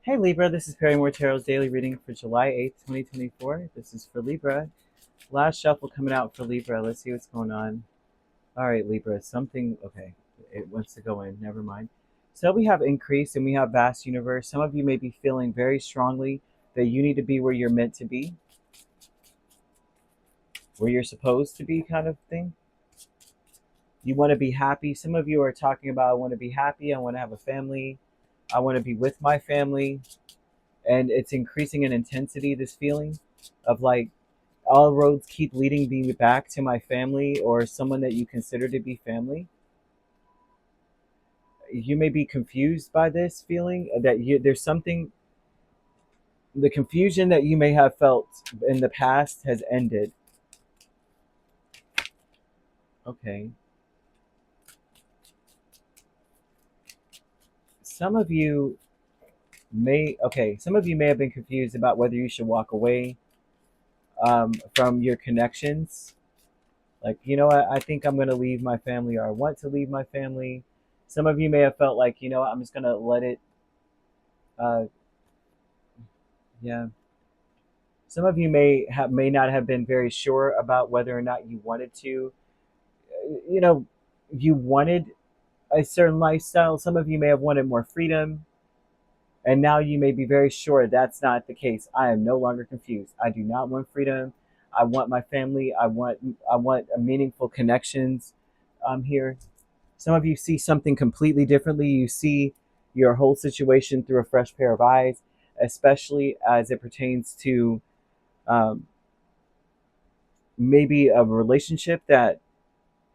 Hey Libra, this is Perrymore Tarot's daily reading for July 8th, 2024. This is for Libra. Last shuffle coming out for Libra. Let's see what's going on. All right, Libra, something, okay, it wants to go in, never mind. So we have increase and we have vast universe. Some of you may be feeling very strongly that you need to be where you're meant to be, where you're supposed to be, kind of thing. You want to be happy. Some of you are talking about, I want to be happy, I want to have a family, I want to be with my family. And it's increasing in intensity, this feeling of like, all roads keep leading me back to my family or someone that you consider to be family. You may be confused by this feeling that there's something, the confusion that you may have felt in the past has ended. Okay. Some of you some of you may have been confused about whether you should walk away from your connections. Like, you know what, I think I'm going to leave my family, or I want to leave my family. Some of you may have felt like, you know what, I'm just going to let it, uh, yeah. Some of you may not have been very sure about whether or not you wanted to. You know, you wanted a certain lifestyle. Some of you may have wanted more freedom, and now you may be very sure that's not the case. I am no longer confused. I do not want freedom. I want my family. I want a meaningful connections here. Some of you see something completely differently. You see your whole situation through a fresh pair of eyes, especially as it pertains to um, maybe a relationship that,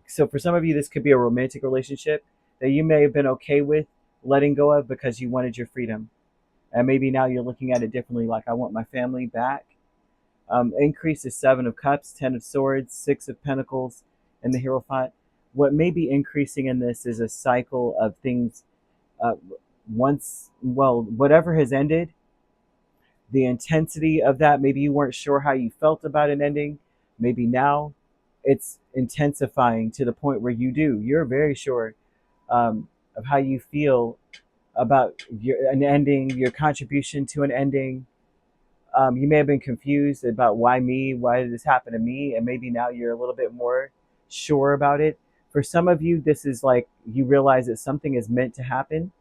so for some of you, this could be a romantic relationship that you may have been okay with letting go of because you wanted your freedom. And maybe now you're looking at it differently, like, I want my family back. Increase is Seven of Cups, Ten of Swords, Six of Pentacles, and the Hierophant. What may be increasing in this is a cycle of things. Uh, whatever has ended, the intensity of that, maybe you weren't sure how you felt about an ending. Maybe now it's intensifying to the point where you're very sure of how you feel about an ending, your contribution to an ending. You may have been confused about why me, why did this happen to me, and maybe now you're a little bit more sure about it. For some of you, this is like you realize that something is meant to happen.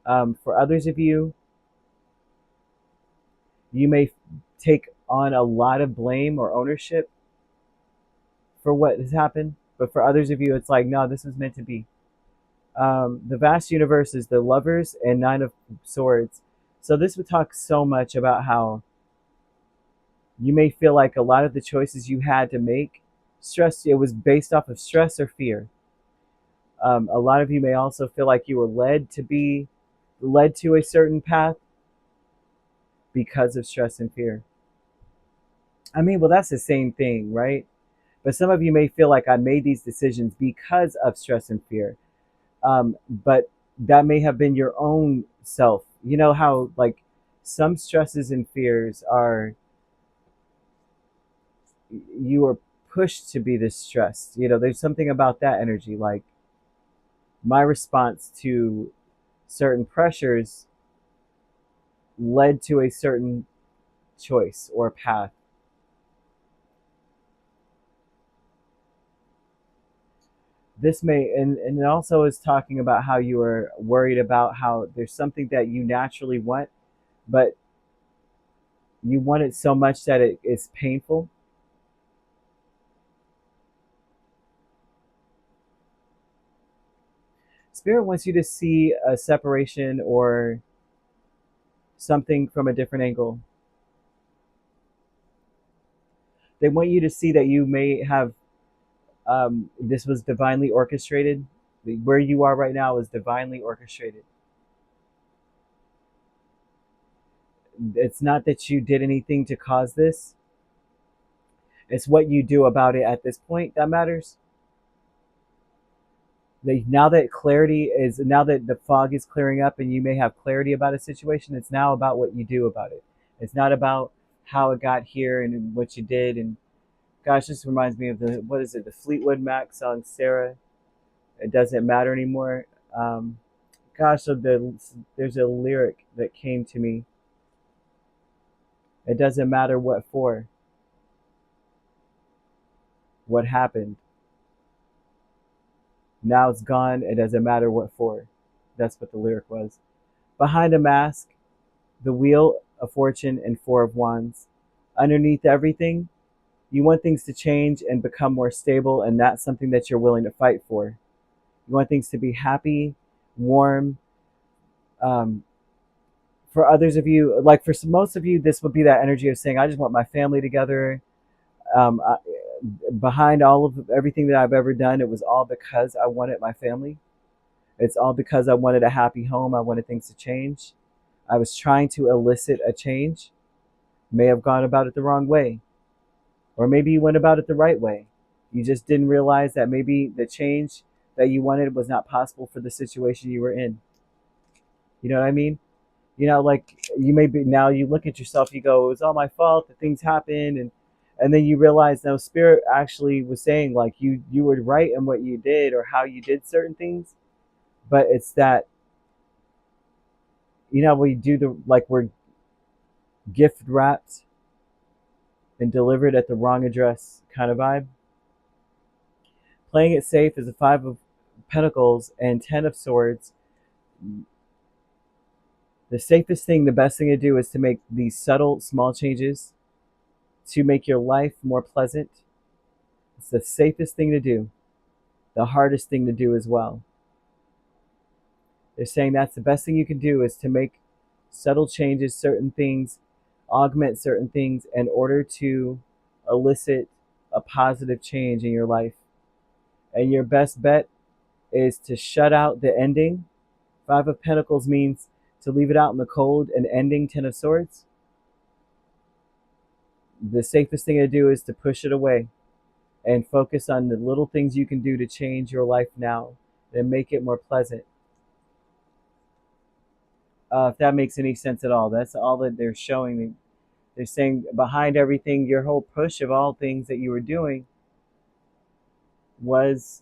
For others of you, you may take on a lot of blame or ownership for what has happened. But for others of you, it's like, no, this was meant to be. The vast universe is the Lovers and Nine of Swords. So this would talk so much about how you may feel like a lot of the choices you had to make, stress, it was based off of stress or fear. A lot of you may also feel like you were led to a certain path because of stress and fear. I mean, well, that's the same thing, right? But some of you may feel like I made these decisions because of stress and fear. But that may have been your own self. You know how, like, some stresses and fears are, you are pushed to be this stressed. You know, there's something about that energy. Like, my response to certain pressures led to a certain choice or path. This may, and it also is talking about how you are worried about how there's something that you naturally want, but you want it so much that it is painful. Spirit wants you to see a separation or something from a different angle. They want you to see that you may have, this was divinely orchestrated. Where you are right now is divinely orchestrated. It's not that you did anything to cause this. It's what you do about it at this point that matters. Now that now that the fog is clearing up and you may have clarity about a situation, it's now about what you do about it. It's not about how it got here and what you did. And gosh, this reminds me of what is it, the Fleetwood Mac song, Sarah. It doesn't matter anymore. Gosh, so there's a lyric that came to me. It doesn't matter what for, what happened. Now it's gone. It doesn't matter what for. That's what the lyric was. Behind a mask, the wheel of fortune and four of wands. Underneath everything, you want things to change and become more stable, and that's something that you're willing to fight for. You want things to be happy, warm. Um, for others of you, like for most of you, this would be that energy of saying, I just want my family together. I, behind all of everything that I've ever done, it was all because I wanted my family. It's all because I wanted a happy home. I wanted things to change. I was trying to elicit a change. May have gone about it the wrong way. Or maybe you went about it the right way. You just didn't realize that maybe the change that you wanted was not possible for the situation you were in. You know what I mean? You know, like you may be now you look at yourself, you go, it was all my fault that things happened, and then you realize no, spirit actually was saying like you were right in what you did or how you did certain things, but it's that we do the like we're gift wrapped and delivered at the wrong address kind of vibe. Playing it safe is a five of pentacles and 10 of swords. The safest thing, the best thing to do is to make these subtle small changes to make your life more pleasant. It's the safest thing to do, the hardest thing to do as well. They're saying that's the best thing you can do is to make subtle changes, certain things, augment certain things in order to elicit a positive change in your life. And your best bet is to shut out the ending. Five of Pentacles means to leave it out in the cold, and ending, Ten of Swords. The safest thing to do is to push it away and focus on the little things you can do to change your life now and make it more pleasant. If that makes any sense at all, that's all that they're showing me. They're saying behind everything, your whole push of all things that you were doing was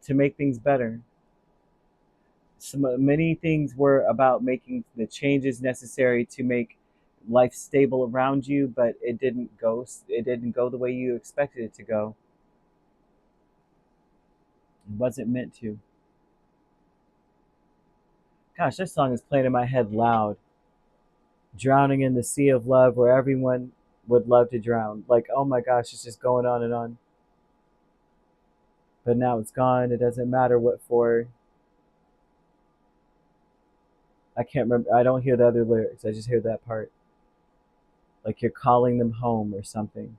to make things better. Many things were about making the changes necessary to make life stable around you, but it didn't go the way you expected it to go. It wasn't meant to. Gosh, this song is playing in my head loud. Drowning in the sea of love where everyone would love to drown. Like, oh my gosh, it's just going on and on. But now it's gone. It doesn't matter what for. I can't remember. I don't hear the other lyrics. I just hear that part. Like you're calling them home or something.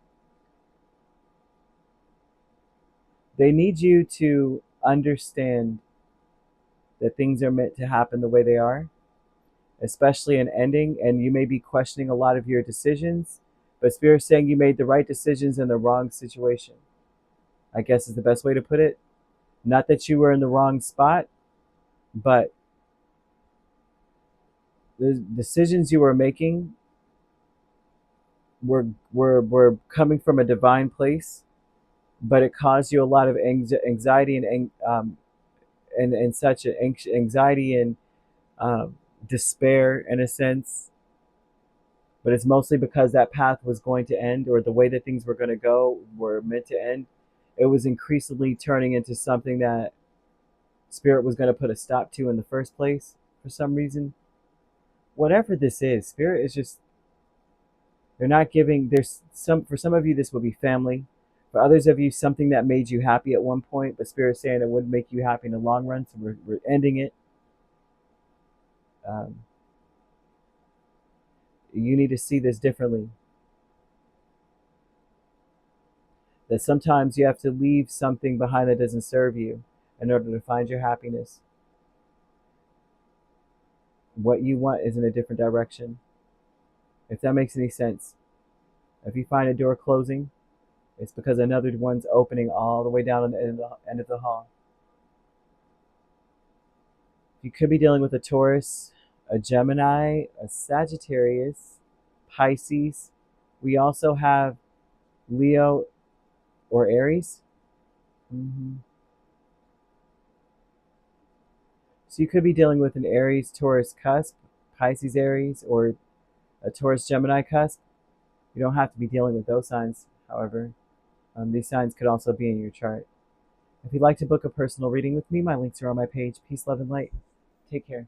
They need you to understand that things are meant to happen the way they are, especially an ending, and you may be questioning a lot of your decisions, but Spirit's saying you made the right decisions in the wrong situation, I guess is the best way to put it. Not that you were in the wrong spot, but the decisions you were making were coming from a divine place, but it caused you a lot of anxiety and such anxiety and despair in a sense. But it's mostly because that path was going to end, or the way that things were going to go were meant to end. It was increasingly turning into something that Spirit was going to put a stop to in the first place for some reason. Whatever this is, Spirit is just, they're not giving, for some of you, this will be family. For others of you, something that made you happy at one point, but Spirit's saying it wouldn't make you happy in the long run, so we're ending it. Um, you need to see this differently. That sometimes you have to leave something behind that doesn't serve you in order to find your happiness. What you want is in a different direction. If that makes any sense. If you find a door closing, it's because another one's opening all the way down on the end of the hall. You could be dealing with a Taurus, a Gemini, a Sagittarius, Pisces. We also have Leo or Aries. So you could be dealing with an Aries, Taurus cusp, Pisces, Aries, or a Taurus, Gemini cusp. You don't have to be dealing with those signs, however. These signs could also be in your chart. If you'd like to book a personal reading with me, my links are on my page. Peace, love, and light. Take care.